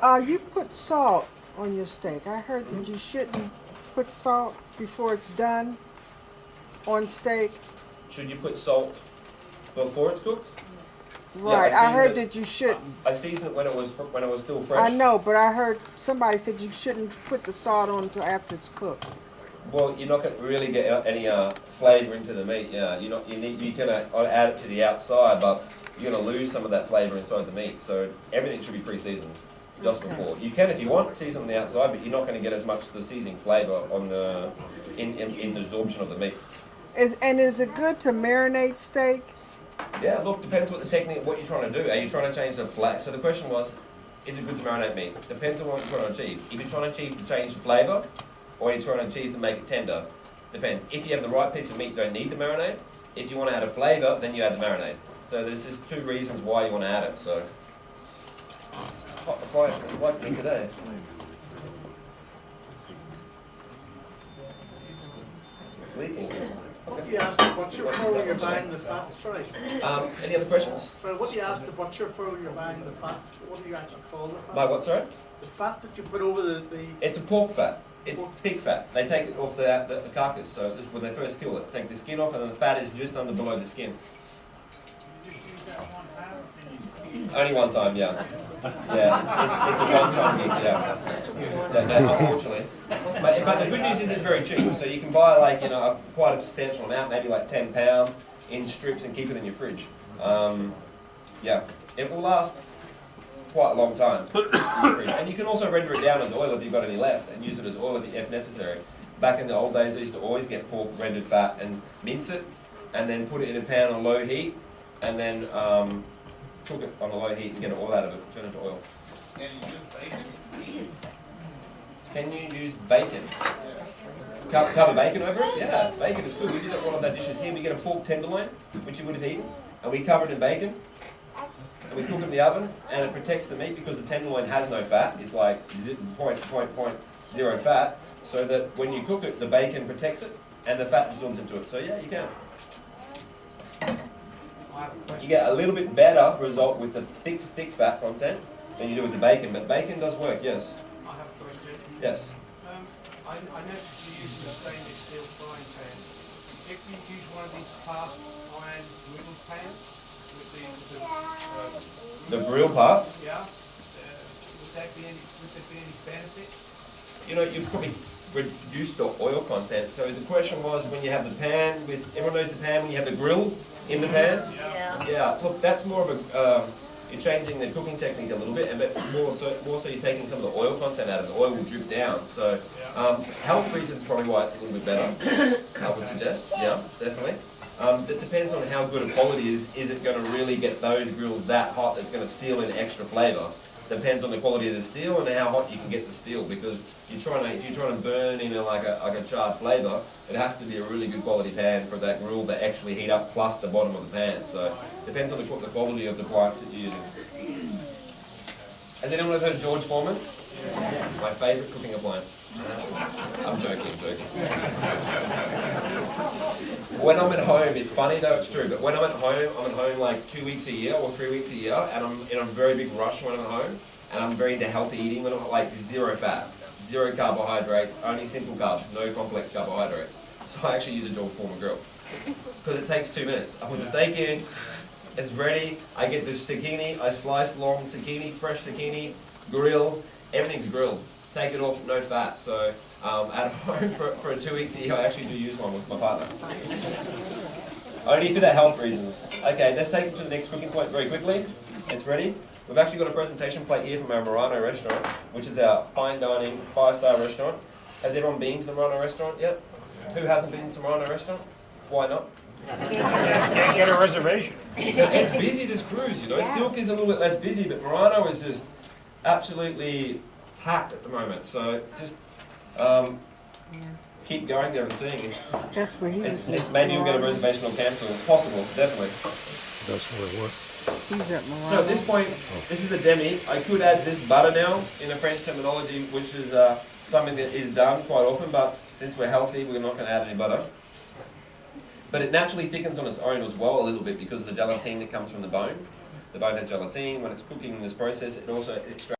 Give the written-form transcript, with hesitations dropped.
You put salt on your steak. I heard that you shouldn't put salt before it's done on steak. Should you put salt before it's cooked? Right. Yeah, I heard that you shouldn't. I seasoned it when it was still fresh. I know, but I heard somebody said you shouldn't put the salt on until after it's cooked. Well, you're not going to really get any flavour into the meat. Yeah, you can add it to the outside, but you're going to lose some of that flavour inside the meat. So everything should be pre-seasoned just before. You can, if you want, season on the outside, but you're not going to get as much of the seasoning flavour on the in the absorption of the meat. Is it good to marinate steak? Yeah, look, depends what the technique, what you're trying to do. Are you trying to change the flat? So the question was, is it good to marinate meat? Depends on what you're trying to achieve. If you're trying to achieve to change the flavour, or you're trying to achieve to make it tender, depends. If you have the right piece of meat, you don't need the marinade. If you want to add a flavour, then you add the marinade. So there's just two reasons why you want to add it. So, hot appliance like me today. Sleeping. What do you ask the butcher for when you're buying the fat? Sorry. Any other questions? Sorry, what do you ask the butcher for when you're buying the fat? What do you actually call the fat? My what, sorry? The fat that you put over the It's a pork fat. It's pig fat. They take it off the carcass. So this is when they first kill it. Take the skin off, and then the fat is just under below the skin. Only one time, yeah. Yeah, it's a one-time gig, yeah. Unfortunately. But the good news is it's very cheap. So you can buy quite a substantial amount, maybe like £10 in strips, and keep it in your fridge. Yeah, it will last quite a long time. And you can also render it down as oil if you've got any left, and use it as oil if necessary. Back in the old days, they used to always get pork rendered fat and mince it, and then put it in a pan on low heat, and then cook it on a low heat and get oil out of it, turn it into oil. Can you use bacon? Can you use bacon? Cover bacon over it? Yeah, bacon is good. We did it one of our dishes here. We get a pork tenderloin, which you would have eaten, and we cover it in bacon, and we cook it in the oven, and it protects the meat because the tenderloin has no fat. It's like 0.0 fat, so that when you cook it, the bacon protects it, and the fat absorbs into it. So yeah, you can. You get a little bit better result with the thick fat content than you do with the bacon, but bacon does work, yes. I have a question. Yes. I noticed you use a stainless steel frying pan. If you use one of these cast iron griddle pans with The grill parts? yeah, would there be any benefit? You know, you probably reduce the oil content. So the question was, when you have the pan with, everyone knows the pan when you have the grill in the pan? Yeah. Look, that's more of a, you're changing the cooking technique a little bit, but more so you're taking some of the oil content out of it. The oil will drip down. So health reasons probably why it's a little bit better, I would suggest. Yeah, definitely. It depends on how good a quality is. Is it going to really get those grills that hot that's going to seal in extra flavour? Depends on the quality of the steel and how hot you can get the steel, because if you're trying to burn in like a charred flavour, it has to be a really good quality pan for that grill to actually heat up, plus the bottom of the pan. So depends on the quality of the appliance that you're using. Has anyone ever heard of George Foreman? My favourite cooking appliance. I'm joking. When I'm at home, it's funny though, it's true, but when I'm at home like 2 weeks a year or 3 weeks a year, and I'm in a very big rush when I'm at home, and I'm very into healthy eating when I'm like zero fat, zero carbohydrates, only simple carbs, no complex carbohydrates. So I actually use a George Foreman grill, because it takes 2 minutes. I put the steak in, it's ready, I get the zucchini, I slice long zucchini, fresh zucchini, grill, everything's grilled. Take it off, no fat. So at home for 2 weeks a year, I actually do use one with my partner. Only for the health reasons. Okay, let's take it to the next cooking point very quickly. It's ready. We've actually got a presentation plate here from our Murano restaurant, which is our fine dining 5-star restaurant. Has everyone been to the Murano restaurant yet? Who hasn't been to the Murano restaurant? Why not? Can't get a reservation. It's busy this cruise, you know. Silk is a little bit less busy, but Murano is just absolutely packed at the moment. So just keep going there and seeing it. That's where he is. Maybe you'll get a reservation or cancel. It's possible, definitely. That's where it was. He's at So at this point, this is the demi. I could add this butter now in a French terminology, which is something that is done quite often, but since we're healthy, we're not going to add any butter. But it naturally thickens on its own as well a little bit because of the gelatine that comes from the bone. The bone has gelatine. When it's cooking in this process, it also extracts